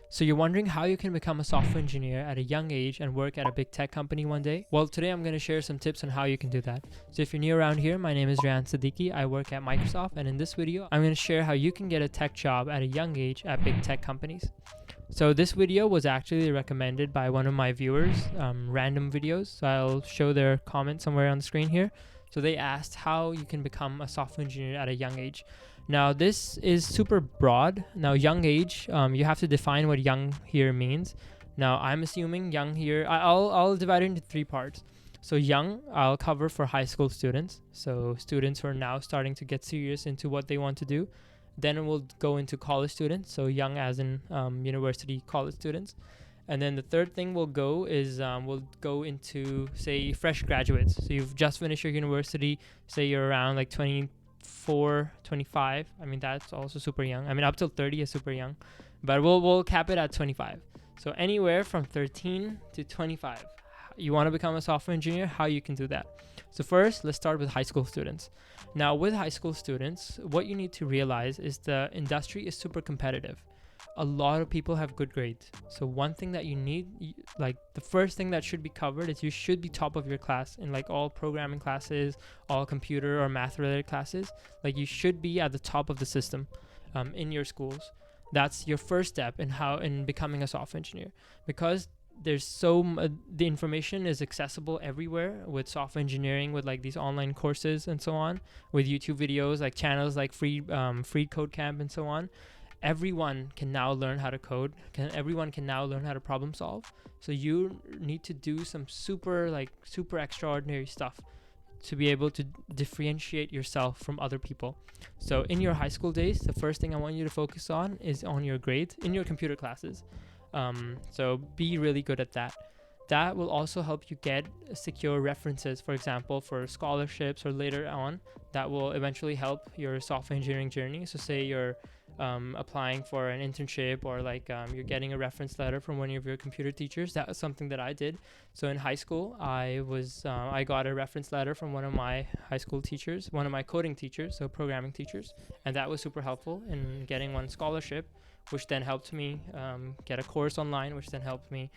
So you're wondering how you can become a software engineer at a young age and work at a big tech company one day? Well, today I'm going to share some tips on how you can do that. So if you're new around here, my name is Rayyan Siddiqui. I work at Microsoft, and in this video, I'm going to share how you can get a tech job at a young age at big tech companies. So this video was actually recommended by one of my viewers, random videos. So I'll show their comment somewhere on the screen here. So they asked how you can become a software engineer at a young age. Now this is super broad. Now young age, you have to define what young here means. Now I'm assuming young here, I'll divide it into 3 parts. So young, I'll cover for high school students. So students who are now starting to get serious into what they want to do. Then we'll go into college students. So young as in university college students. And then the third thing we'll go is we'll go into, say, fresh graduates. So you've just finished your university, say you're around like 24, 25. I mean, that's also super young. I mean, up till 30 is super young, but we'll cap it at 25. So anywhere from 13 to 25, you want to become a software engineer, how you can do that. So first, let's start with high school students. Now with high school students, what you need to realize is the industry is super competitive. A lot of people have good grades. So one thing that you need, like the first thing that should be covered is you should be top of your class in like all programming classes, all computer or math related classes. Like you should be at the top of the system in your schools. That's your first step in becoming a software engineer, because there's the information is accessible everywhere with software engineering, with like these online courses and so on, with YouTube videos, like channels like free code camp and so on. Everyone can now learn how to code. Everyone can now learn how to problem solve. So you need to do some super extraordinary stuff to be able to differentiate yourself from other people. So in your high school days, the first thing I want you to focus on is on your grades in your computer classes. So be really good at that. That will also help you get secure references, for example, for scholarships or later on. That will eventually help your software engineering journey. So say you're applying for an internship, or like you're getting a reference letter from one of your computer teachers. That was something that I did. So in high school, I got a reference letter from one of my high school teachers, one of my coding teachers, so programming teachers, and that was super helpful in getting one scholarship, which then helped me get a course online, which then helped me.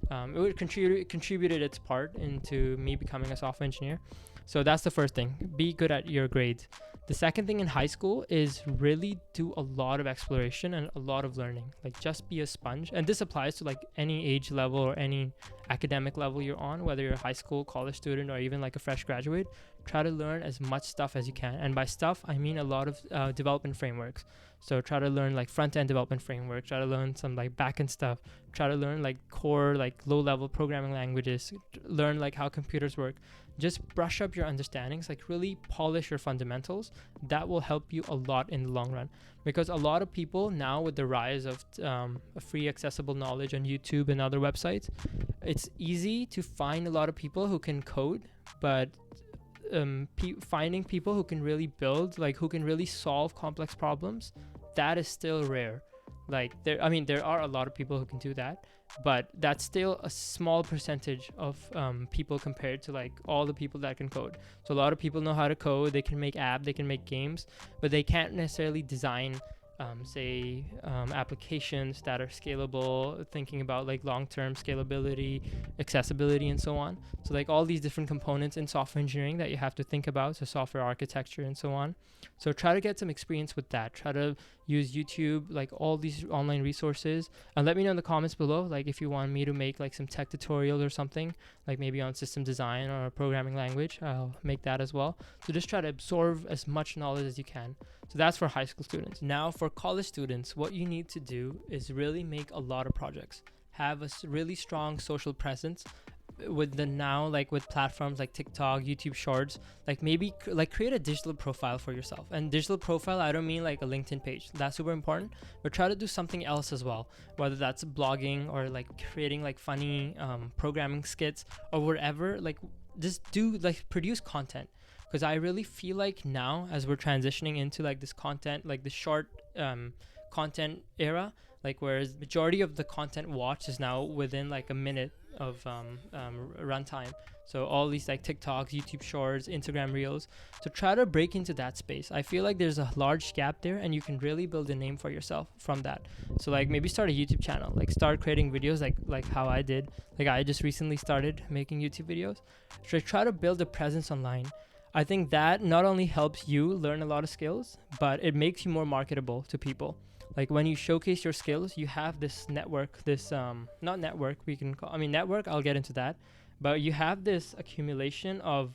It contributed its part into me becoming a software engineer. So that's the first thing. Be good at your grades. The second thing in high school is really do a lot of exploration and a lot of learning. Like just be a sponge. And this applies to like any age level or any academic level you're on, whether you're a high school, college student, or even like a fresh graduate. Try to learn as much stuff as you can. And by stuff, I mean a lot of development frameworks. So try to learn like front-end development framework, try to learn some like back-end stuff, try to learn like core, like low-level programming languages, learn like how computers work. Just brush up your understandings, like really polish your fundamentals. That will help you a lot in the long run, because a lot of people now, with the rise of free accessible knowledge on YouTube and other websites, it's easy to find a lot of people who can code, but finding people who can really build, like who can really solve complex problems, that is still rare. Like there are a lot of people who can do that, but that's still a small percentage of people compared to like all the people that can code. So a lot of people know how to code, they can make apps, they can make games, but they can't necessarily design applications that are scalable, thinking about like long-term scalability, accessibility, and so on. So like all these different components in software engineering that you have to think about, so software architecture and so on. So try to get some experience with that. Try to use YouTube, like all these online resources, and let me know in the comments below, like if you want me to make like some tech tutorial or something, like maybe on system design or a programming language, I'll make that as well. So just try to absorb as much knowledge as you can. So that's for high school students. Now for college students, what you need to do is really make a lot of projects, have a really strong social presence with with platforms like TikTok, YouTube Shorts. Like maybe like create a digital profile for yourself. And digital profile, I don't mean like a LinkedIn page, that's super important, but try to do something else as well, whether that's blogging or like creating like funny programming skits or whatever. Like just do like produce content, because I really feel like now, as we're transitioning into like this content, like the short content era, like whereas majority of the content watched is now within like a minute runtime. So all these like TikToks, YouTube Shorts, Instagram Reels. So try to break into that space. I feel like there's a large gap there, and you can really build a name for yourself from that. So like maybe start a YouTube channel, like start creating videos like how I did. Like I just recently started making YouTube videos. So try to build a presence online. I think that not only helps you learn a lot of skills, but it makes you more marketable to people. Like when you showcase your skills, you have this network, this not network we can call, I mean network, I'll get into that, but you have this accumulation of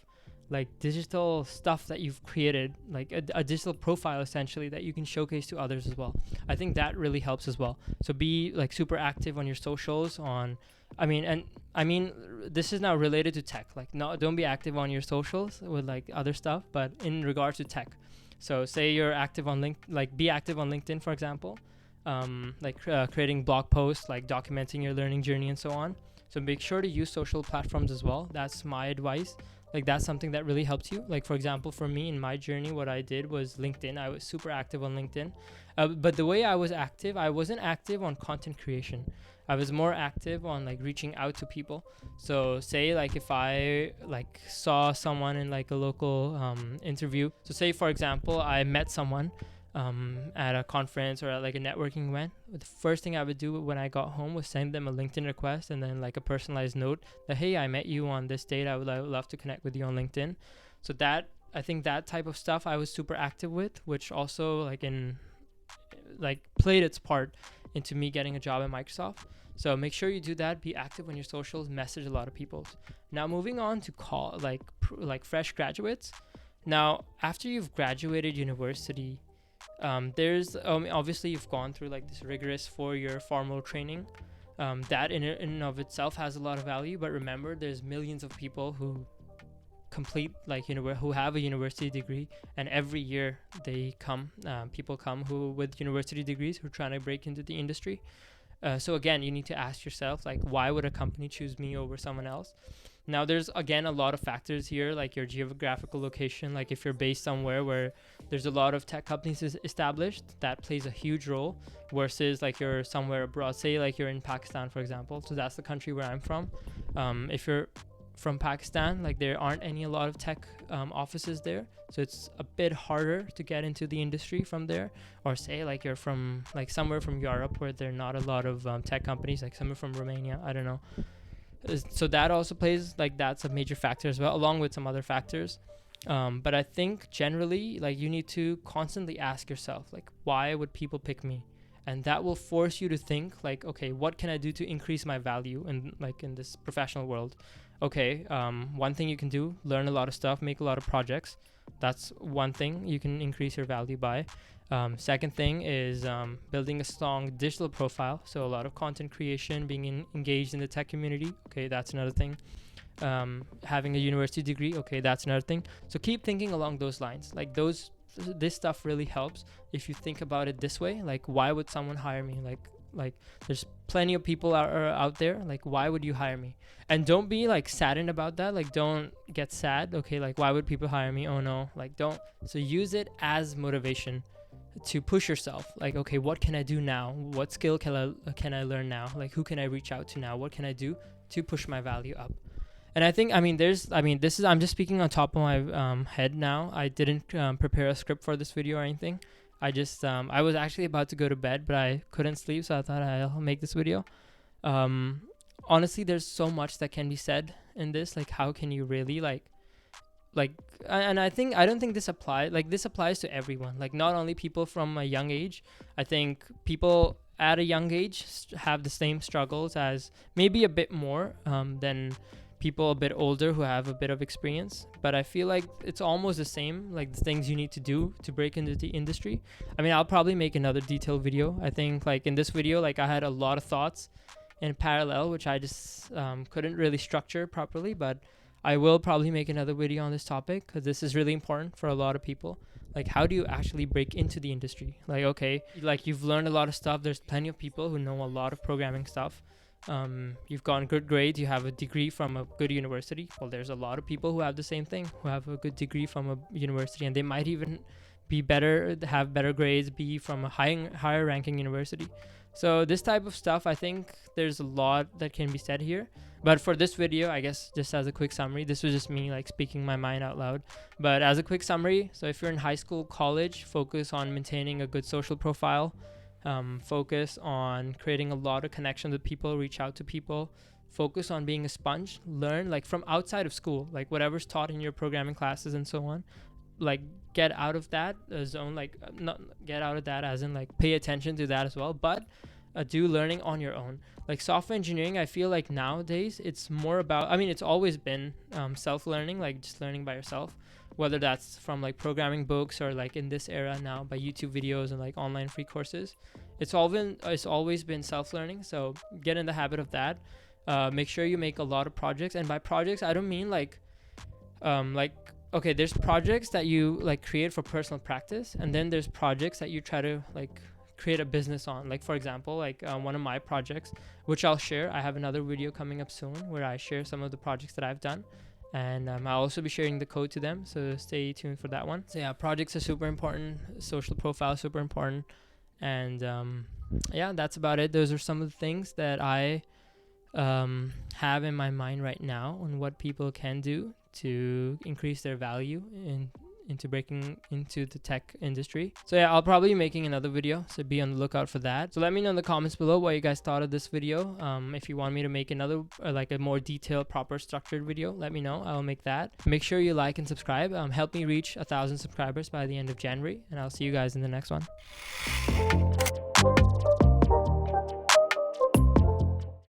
like digital stuff that you've created, like a digital profile essentially that you can showcase to others as well. I think that really helps as well. So be like super active on your socials on, I mean this is now related to tech. Like no, don't be active on your socials with like other stuff, but in regards to tech. So say you're active on be active on LinkedIn, for example, creating blog posts, like documenting your learning journey and so on. So make sure to use social platforms as well. That's my advice. Like that's something that really helps you. Like for example, for me in my journey, what I did was LinkedIn. I was super active on LinkedIn. But the way I was active, I wasn't active on content creation. I was more active on like reaching out to people. So say like if I like saw someone in like a local interview. So say for example, I met someone at a conference or at like a networking event. The first thing I would do when I got home was send them a LinkedIn request and then like a personalized note that, hey, I met you on this date. I would love to connect with you on LinkedIn. So that, I think that type of stuff I was super active with, which also played its part into me getting a job at Microsoft. So make sure you do that. Be active on your socials. Message a lot of people. Now moving on to fresh graduates. Now after you've graduated university, there's obviously you've gone through like this rigorous 4-year formal training. That in and of itself has a lot of value. But remember, there's millions of people who complete who have a university degree, and every year people come who with university degrees who are trying to break into the industry. So again, you need to ask yourself, like, why would a company choose me over someone else? Now, there's, again, a lot of factors here, like your geographical location. Like if you're based somewhere where there's a lot of tech companies established, that plays a huge role, versus like you're somewhere abroad, say like you're in Pakistan, for example. So that's the country where I'm from. If you're from Pakistan, like there aren't a lot of tech offices there. So it's a bit harder to get into the industry from there. Or say like you're from like somewhere from Europe where there are not a lot of tech companies, like somewhere from Romania, I don't know. So that also plays, like that's a major factor as well, along with some other factors. But I think generally, like you need to constantly ask yourself, like, why would people pick me? And that will force you to think like, okay, what can I do to increase my value in this professional world? Okay, one thing you can do, learn a lot of stuff, make a lot of projects. That's one thing you can increase your value by. Second thing is building a strong digital profile. So a lot of content creation, being engaged in the tech community. Okay, that's another thing. Having a university degree. Okay, that's another thing. So keep thinking along those lines. Like this stuff really helps if you think about it this way. Like, why would someone hire me? Like there's plenty of people out there. Like, why would you hire me? And don't be like saddened about that. Like, don't get sad. Okay, like, why would people hire me? Oh no, like don't. So use it as motivation to push yourself. Like, okay, what can I do now? What skill can I learn now? Like, who can I reach out to now? What can I do to push my value up? And I think, I'm just speaking on top of my head now. I didn't prepare a script for this video or anything. I just, I was actually about to go to bed, but I couldn't sleep, so I thought I'll make this video. Honestly, there's so much that can be said in this. Like, how can you really and I don't think this applies to everyone. Like, not only people from a young age. I think people at a young age have the same struggles, as maybe a bit more than people a bit older who have a bit of experience. But I feel like it's almost the same, like the things you need to do to break into the industry. I mean, I'll probably make another detailed video. I think like in this video, like I had a lot of thoughts in parallel, which I just couldn't really structure properly, but I will probably make another video on this topic, because this is really important for a lot of people. Like, how do you actually break into the industry? Like, okay, like you've learned a lot of stuff. There's plenty of people who know a lot of programming stuff. You've gotten good grades, you have a degree from a good university. Well, there's a lot of people who have the same thing, who have a good degree from a university, and they might even have better grades, be from a higher ranking university. So this type of stuff, I think there's a lot that can be said here. But for this video, I guess just as a quick summary, this was just me like speaking my mind out loud. But as a quick summary, so if you're in high school, college, focus on maintaining a good social profile. Focus on creating a lot of connections with people, reach out to people. Focus on being a sponge, learn like from outside of school, like whatever's taught in your programming classes and so on. Like get out of that zone, like not get out of that as in like pay attention to that as well, but do learning on your own. Like software engineering, I feel like nowadays it's more about, I mean, it's always been self-learning, like just learning by yourself, whether that's from like programming books or like in this era now by YouTube videos and like online free courses. It's always been self-learning, so get in the habit of that. Make sure you make a lot of projects, and by projects I don't mean like okay, there's projects that you like create for personal practice, and then there's projects that you try to like create a business on. Like for example, like one of my projects, which I'll share, I have another video coming up soon where I share some of the projects that I've done, and I'll also be sharing the code to them, so stay tuned for that one. So yeah, projects are super important, social profile is super important, and yeah, that's about it. Those are some of the things that I have in my mind right now on what people can do to increase their value into breaking into the tech industry. So yeah, I'll probably be making another video, so be on the lookout for that. So let me know in the comments below what you guys thought of this video. If you want me to make another like a more detailed, proper structured video, let me know. I'll make that. Make sure you like and subscribe. Help me reach 1,000 subscribers by the end of January, and I'll see you guys in the next one.